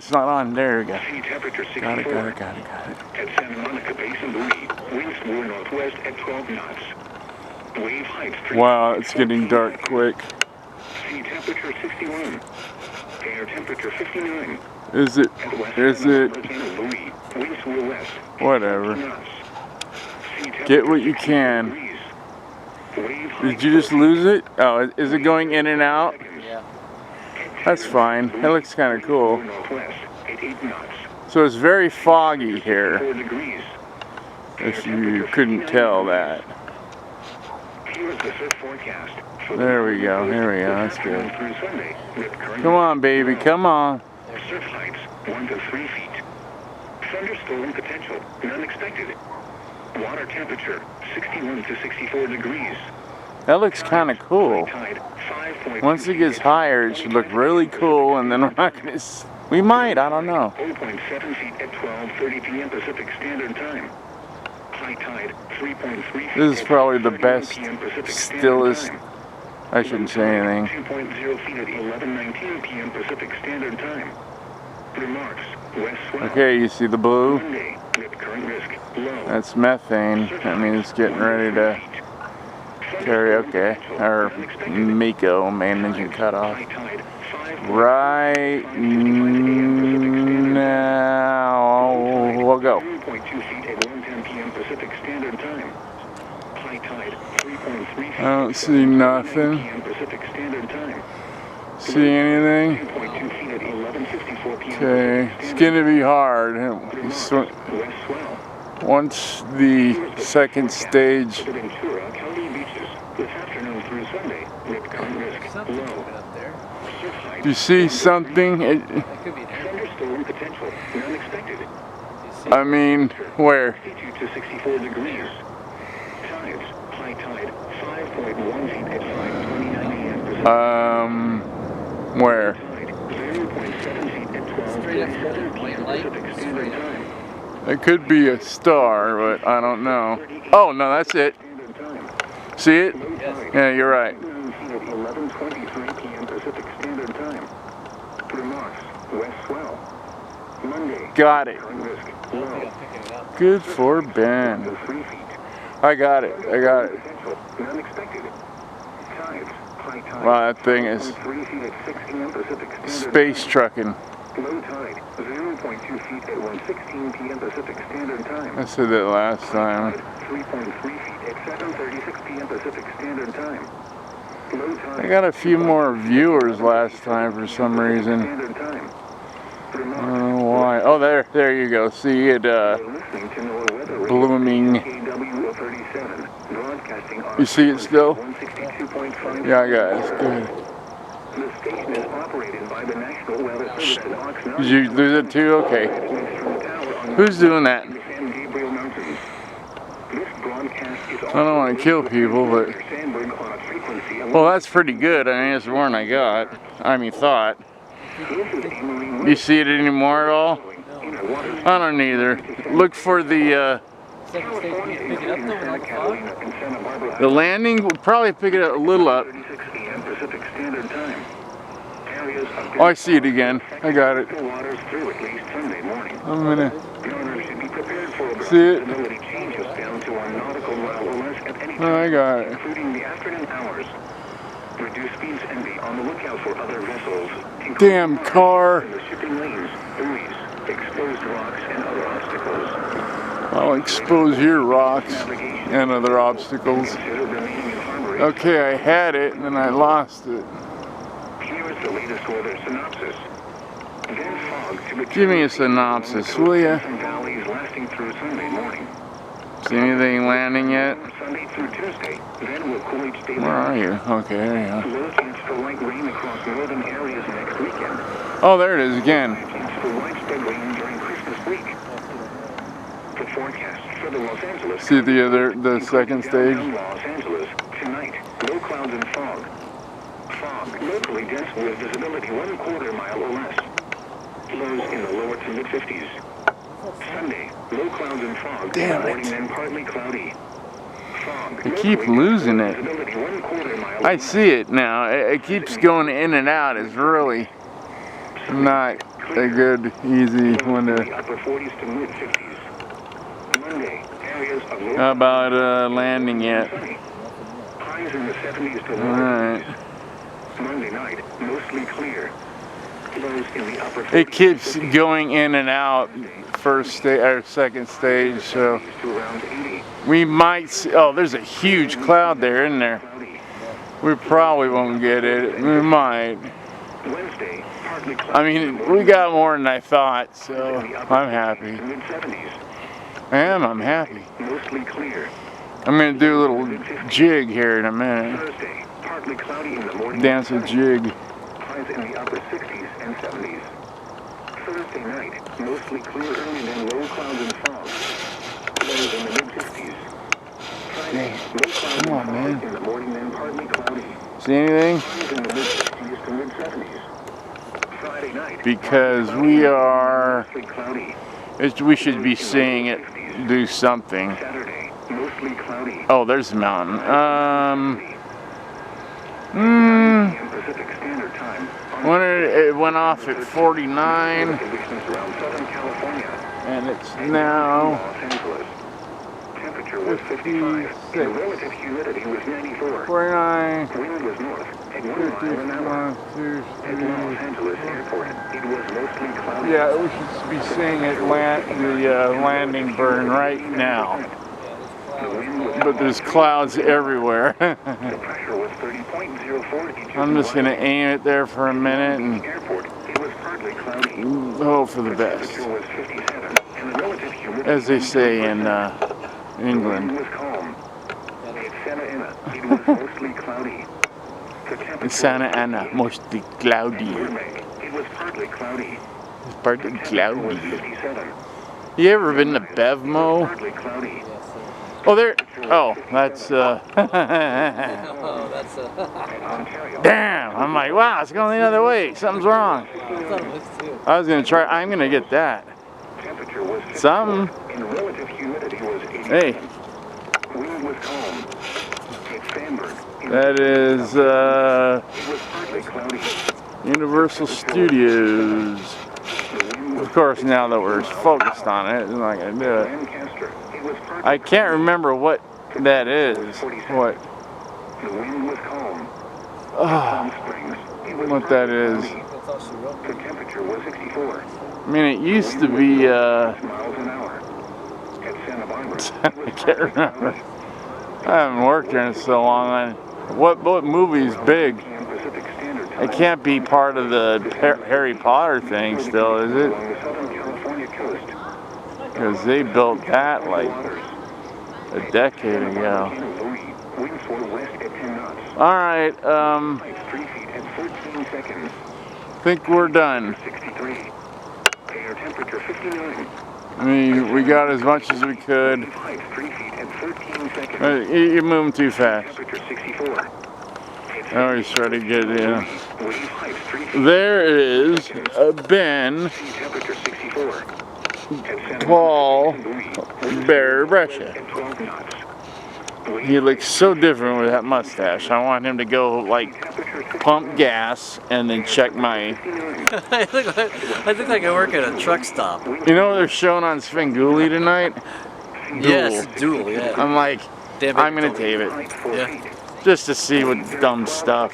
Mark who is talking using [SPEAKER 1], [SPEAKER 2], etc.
[SPEAKER 1] it's not on. There we go.
[SPEAKER 2] Sea temperature 64.
[SPEAKER 1] Got it.
[SPEAKER 2] At Santa Monica Basin buoy, winds were northwest at 12 knots. Wave height 3.
[SPEAKER 1] Wow, it's getting dark quick.
[SPEAKER 2] Sea temperature 61. Air temperature 59.
[SPEAKER 1] Is it?
[SPEAKER 2] Winds were west.
[SPEAKER 1] Whatever. Get what you can. Did you just lose it? Oh, is it going in and out?
[SPEAKER 3] Yeah.
[SPEAKER 1] That's fine. That looks kind of cool. So it's very foggy here, if you couldn't tell that. There we go, that's good. Come on, baby, come on.
[SPEAKER 2] Surf heights 1 to 3 feet. Thunderstorm potential, none expected. Water temperature 61 to 64 degrees.
[SPEAKER 1] That looks kind of cool. Once it gets higher, it should look really cool, and then we're not going to... We might, I don't know.
[SPEAKER 2] 0.7 feet at 12:30 p.m. Pacific Standard Time. High tide 3.3 feet.
[SPEAKER 1] This is probably the best, stillest... I shouldn't say anything.
[SPEAKER 2] 2.0 feet at 11:19 p.m. Pacific Standard Time. Remarks, west swell.
[SPEAKER 1] Okay, you see the blue?
[SPEAKER 2] Monday, current risk low.
[SPEAKER 1] That's methane. That means it's getting ready to karaoke, or MECO, main engine cutoff. Right now, we'll go.
[SPEAKER 2] 2.2 feet at 1:10 p.m. Pacific Standard Time. High tide 3.3 feet.
[SPEAKER 1] I don't see nothing.
[SPEAKER 2] Pacific Standard Time.
[SPEAKER 1] See anything?
[SPEAKER 2] 2.2 feet at 11:54 p.m.
[SPEAKER 1] Okay, it's gonna be hard. Once the second stage. Do you see something? I mean, where? Where? It could be a star, but I don't know. Oh, no, that's it. See it? Yeah, you're right.
[SPEAKER 2] 11:23 p.m. Pacific Standard Time. Remarks, west swell. Monday.
[SPEAKER 1] Got it. Good for Ben. I got it. Wow, that thing is space trucking.
[SPEAKER 2] Low tide 0.2 feet at 1:16 p.m. Pacific Standard Time.
[SPEAKER 1] I said that last time.
[SPEAKER 2] 3.3 feet at 7:36 p.m. Pacific Standard Time.
[SPEAKER 1] I got a few more viewers last time for some reason. I don't know why. Oh, there you go. See it blooming. You see it still? Yeah, I got it. It's good. Did you lose it too? Okay. Who's doing that? I don't want to kill people, but... Well, that's pretty good. I mean, it's more than I got. I mean, thought. You see it anymore at all? I don't either. Look for the landing. Will probably pick it up a little up. Oh, I see it again. I got it. I'm gonna see it. Oh, I got it. Damn car. I'll expose your rocks and other obstacles. Okay, I had it and then I lost it. Give me a synopsis, will ya? See anything landing yet? Where are you? Okay, there you are. Oh, there it is again. See the second stage?
[SPEAKER 2] Tonight, low clouds and fog. Fog, locally dense with visibility 1/4 mile or less. Lows in the lower to mid-50s. Sunday, low clouds and fog.
[SPEAKER 1] Damn
[SPEAKER 2] morning
[SPEAKER 1] it.
[SPEAKER 2] and partly cloudy. Fog,
[SPEAKER 1] I keep losing it.
[SPEAKER 2] visibility 1/4 mile
[SPEAKER 1] I see it now. It keeps going in and out. It's really not a good, easy one to.
[SPEAKER 2] Upper 40s to mid 50s. Monday, areas of low
[SPEAKER 1] How about landing yet?
[SPEAKER 2] highs in the 70s to low
[SPEAKER 1] Alright.
[SPEAKER 2] 80s. Monday night, mostly clear. Lows in the upper 40s
[SPEAKER 1] It keeps
[SPEAKER 2] to 50s.
[SPEAKER 1] going in and out, first stage or second stage, so
[SPEAKER 2] To around 80.
[SPEAKER 1] we might see. Oh, there's a huge cloud there, isn't there?
[SPEAKER 2] Cloudy.
[SPEAKER 1] We probably won't get it. We might.
[SPEAKER 2] Wednesday, partly cloudy.
[SPEAKER 1] I mean, we got more than I thought, so I'm happy.
[SPEAKER 2] Mid 70s.
[SPEAKER 1] I'm happy.
[SPEAKER 2] Mostly clear.
[SPEAKER 1] I'm gonna do a little jig here in a minute.
[SPEAKER 2] Thursday, partly cloudy in the morning.
[SPEAKER 1] Dance a jig.
[SPEAKER 2] Highs in the upper 60s and 70s. Thursday night, mostly clear early, then low clouds and fog. Lows in the mid 50s. Friday, low clouds
[SPEAKER 1] Come on,
[SPEAKER 2] and fog
[SPEAKER 1] man.
[SPEAKER 2] in the morning, then partly cloudy.
[SPEAKER 1] See anything?
[SPEAKER 2] Highs in the mid 60s to mid 70s. Friday night,
[SPEAKER 1] Because we are.
[SPEAKER 2] mostly cloudy.
[SPEAKER 1] We should be seeing it do something.
[SPEAKER 2] Saturday, mostly cloudy.
[SPEAKER 1] Oh, there's a mountain.
[SPEAKER 2] Pacific Standard Time.
[SPEAKER 1] When it went off at 49,
[SPEAKER 2] Conditions around Southern California.
[SPEAKER 1] and it's now
[SPEAKER 2] Los Angeles. Temperature was 55. And relative humidity was 94.
[SPEAKER 1] 49,
[SPEAKER 2] Wind was north at 1 mile an hour.
[SPEAKER 1] 51, 2,
[SPEAKER 2] At Los Angeles Airport, it was mostly cloudy.
[SPEAKER 1] Yeah, we should be seeing it the landing burn right now.
[SPEAKER 2] The wind was
[SPEAKER 1] But there's clouds everywhere.
[SPEAKER 2] The pressure was 30.04.
[SPEAKER 1] I'm just gonna aim it there for a minute and
[SPEAKER 2] Airport, it was partly cloudy.
[SPEAKER 1] hope for the best,
[SPEAKER 2] Temperature was 57. And the relative humidity
[SPEAKER 1] as they say in England.
[SPEAKER 2] Wind was calm. At Santa Ana, it was mostly cloudy. The temperature
[SPEAKER 1] In Santa
[SPEAKER 2] was
[SPEAKER 1] Ana,
[SPEAKER 2] 58.
[SPEAKER 1] mostly cloudy.
[SPEAKER 2] Burbank, it was partly cloudy.
[SPEAKER 1] It's partly
[SPEAKER 2] Temperature was
[SPEAKER 1] cloudy.
[SPEAKER 2] 57.
[SPEAKER 1] You ever been to Bevmo?
[SPEAKER 2] Partly cloudy.
[SPEAKER 1] Oh, there. Oh, that's.
[SPEAKER 3] Oh, that's
[SPEAKER 2] Ontario.
[SPEAKER 1] Damn! I'm like, wow, it's going the other way. Something's wrong.
[SPEAKER 3] I thought it was too.
[SPEAKER 1] I was gonna try. I'm gonna get that.
[SPEAKER 2] Temperature was 57.
[SPEAKER 1] Something.
[SPEAKER 2] And relative humidity was 87.
[SPEAKER 1] Hey,
[SPEAKER 2] Wind was calm. At Sandburg,
[SPEAKER 1] that is
[SPEAKER 2] it was partly cloudy.
[SPEAKER 1] Universal Studios.
[SPEAKER 2] The wind was
[SPEAKER 1] Of course, now that we're focused on it, I'm not gonna do it.
[SPEAKER 2] Lancaster. It was partly
[SPEAKER 1] I can't remember what that is. What?
[SPEAKER 2] The wind was calm.
[SPEAKER 1] Oh,
[SPEAKER 2] Palm Springs, it was
[SPEAKER 1] what that
[SPEAKER 2] partly
[SPEAKER 1] is.
[SPEAKER 2] cloudy.
[SPEAKER 3] That's all she wrote.
[SPEAKER 2] The temperature was 64.
[SPEAKER 1] I mean, it used to be.
[SPEAKER 2] Miles an hour. At Santa Barbara, it
[SPEAKER 1] I
[SPEAKER 2] was
[SPEAKER 1] can't
[SPEAKER 2] partly
[SPEAKER 1] remember.
[SPEAKER 2] cloudy.
[SPEAKER 1] I haven't worked here in so long. What movie is big?
[SPEAKER 2] And Pacific Standard Time.
[SPEAKER 1] It can't be part of the Harry Potter thing still, is it?
[SPEAKER 2] Along the Southern California coast.
[SPEAKER 1] Because they built that like
[SPEAKER 2] Waters.
[SPEAKER 1] a decade ago.
[SPEAKER 2] Winds were west at 10 knots.
[SPEAKER 1] Alright,
[SPEAKER 2] Heights 3 feet at 13 seconds.
[SPEAKER 1] think we're done.
[SPEAKER 2] 63. Air temperature 59.
[SPEAKER 1] I mean, we got as much as we could.
[SPEAKER 2] Heights 3 feet at 13 seconds.
[SPEAKER 1] You're moving too fast.
[SPEAKER 2] Temperature 64.
[SPEAKER 1] I always try to get in.
[SPEAKER 2] Wave heights 3 feet.
[SPEAKER 1] There is Ben
[SPEAKER 2] Sea temperature 64. At Santa
[SPEAKER 1] Paul
[SPEAKER 2] Barbara,
[SPEAKER 1] Bear Brescia.
[SPEAKER 2] at 12 knots.
[SPEAKER 1] He looks so different with that mustache. I want him to go like
[SPEAKER 2] Temperature
[SPEAKER 1] pump gas and then check my.
[SPEAKER 2] 59.
[SPEAKER 3] I look like I work at a truck stop.
[SPEAKER 1] You know what they're showing on Svengoolie tonight?
[SPEAKER 3] Yes, dual, yeah.
[SPEAKER 1] I'm like,
[SPEAKER 3] Damn it,
[SPEAKER 1] I'm gonna
[SPEAKER 3] don't-
[SPEAKER 1] tape it
[SPEAKER 2] Height 4
[SPEAKER 3] Yeah.
[SPEAKER 2] feet.
[SPEAKER 1] just to see what dumb stuff.